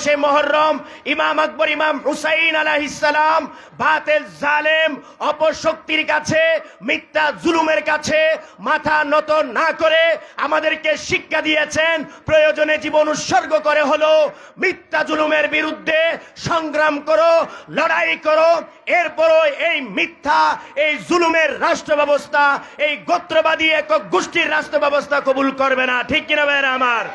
সে মুহররম ইমাম আকবর ইমাম হুসাইন আলাইহিস সালাম বাতিল জালেম অপশক্তির কাছে মিথ্যা জুলুমের কাছে মাথা নত না করে আমাদেরকে শিক্ষা দিয়েছেন প্রয়োজনে জীবন উৎসর্গ করে হলো মিথ্যা জুলুমের বিরুদ্ধে সংগ্রাম করো, লড়াই করো। এরপরও এই মিথ্যা এই জুলুমের রাষ্ট্র ব্যবস্থা এই গোত্রবাদী একক গোষ্ঠীর রাষ্ট্র ব্যবস্থা কবুল করবে না। ঠিক কিনা ভাইরা আমার?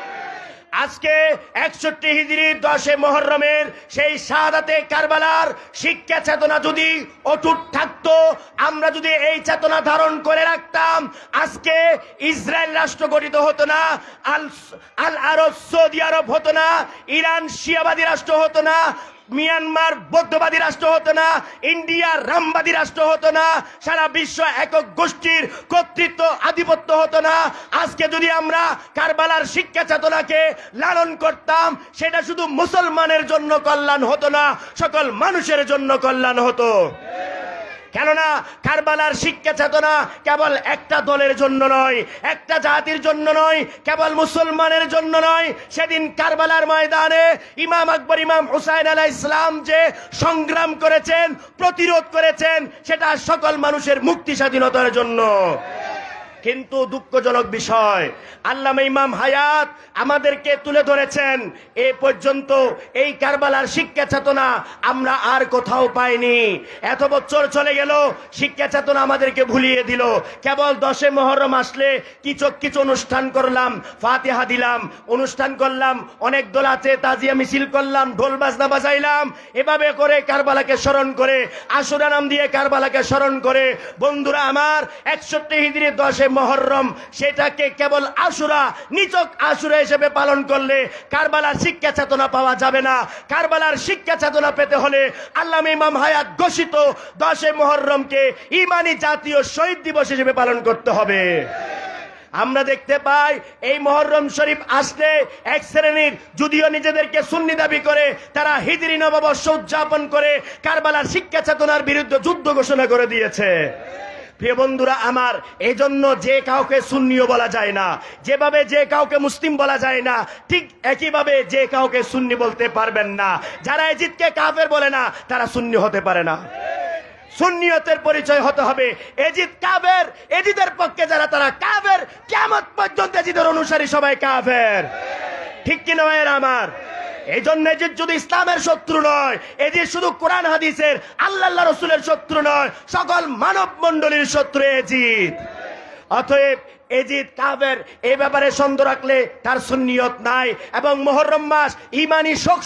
আজকে 61 হিজরির 10 মুহররমের সেই শাহাদাতে কারবালার শিক্ষা চেতনা যদি অটুট থাকতো, আমরা যদি এই চেতনা ধারণ করে রাখতাম, আজকে ইসরায়েল রাষ্ট্র গঠিত হতো না, আল আরব সৌদি আরব হতো না, ইরান শিয়াবাদী রাষ্ট্র হতো না, মিয়ানমার বৌদ্ধবাদী রাষ্ট্র হতো না, ইন্ডিয়া রামবাদী রাষ্ট্র হতো না, সারা বিশ্ব একক গোষ্ঠীর কর্তৃত্ব আধিপত্য হতো না। আজকে যদি আমরা কারবালার শিক্ষা চেতনাকে লালন করতাম, সেটা শুধু মুসলমানের জন্য কল্যাণ হতো না, সকল মানুষের জন্য কল্যাণ হতো। কেননা কারবালার শিক্ষা চেতনা কেবল একটা দলের জন্য নয়, একটা জাতির জন্য নয়, কেবল মুসলমানের জন্য নয়। সেদিন কারবালার ময়দানে ইমাম আকবর ইমাম হুসাইন আলাইহিস সালাম যে সংগ্রাম করেছেন, প্রতিরোধ করেছেন, সেটা সকল মানুষের মুক্তি স্বাধীনতার জন্য। কিন্তু দুঃখজনক বিষয়, আল্লামা ইমাম হায়াত আমাদেরকে তুলে ধরেছেন, এ পর্যন্ত এই কারবালার শিক্ষা চেতনা আমরা আর কোথাও পাইনি। এত বছর চলে গেল, শিক্ষা চেতনা আমাদেরকে ভুলিয়ে দিল। কেবল 10 মুহররম আসলে কিছু অনুষ্ঠান করলাম, ফাতিহা দিলাম, অনুষ্ঠান করলাম, অনেক দোলাতে তাজিয়া মিছিল করলাম, ঢোল বাজনা বাজাইলাম, এভাবে করে কারবালাকে স্মরণ করে, আশুরা নাম দিয়ে কারবালাকে স্মরণ করে। বন্ধুরা আমার, 61 হিজরির 10 মুহররম সেটাকে কেবল আশুরা, নিছক আশুরা হিসেবে পালন করলে কারবালার শিক্ষা চেতনা পাওয়া যাবে না। কারবালার শিক্ষা চেতনা পেতে হলে আল্লামা ইমাম হায়াত ঘোষিত 10 মুহররমকে ইমানি জাতীয় শহীদ দিবস হিসেবে পালন করতে হবে। আমরা দেখতে পাই এই মুহররম শরীফ আসলে এক শ্রেণীর, যদিও নিজেদেরকে সুন্নি দাবি করে, তারা হিজরি নববর্ষ উদযাপন করে কারবালার শিক্ষা চেতনার বিরুদ্ধে যুদ্ধ ঘোষণা করে দিয়েছে। প্রিয় বন্ধুরা আমার, এই জন্য যে কাউকে সুন্নিও বলা যায় না, যেভাবে যে কাউকে মুসলিম বলা যায় না, ঠিক একইভাবে যে কাউকে সুন্নি বলতে পারবেন না। যারা এজিদকে কাফের বলে না, তারা সুন্নি হতে পারে না। সুন্নিয়তের পরিচয় হতে হবে এজিদ কাফের, এজিদের পক্ষে যারা তারা কাফের, কিয়ামত পর্যন্ত এজিদের অনুসারী সবাই কাফের। ঠিক কিনা ভাইয়েরা আমার? এই জন্য এজিদ শুধু ইসলামের শত্রু নয়, এজিদ শুধু কোরআন হাদিসের আল্লাহ রসুলের শত্রু নয়, সকল মানব মণ্ডলীর শত্রু এজিদ। অতএব এজিদ কাফের, এই ব্যাপারে সন্দেহ রাখলে তার সুন্নিয়ত নাই। এবং মুহররম মাস ইমানি শোক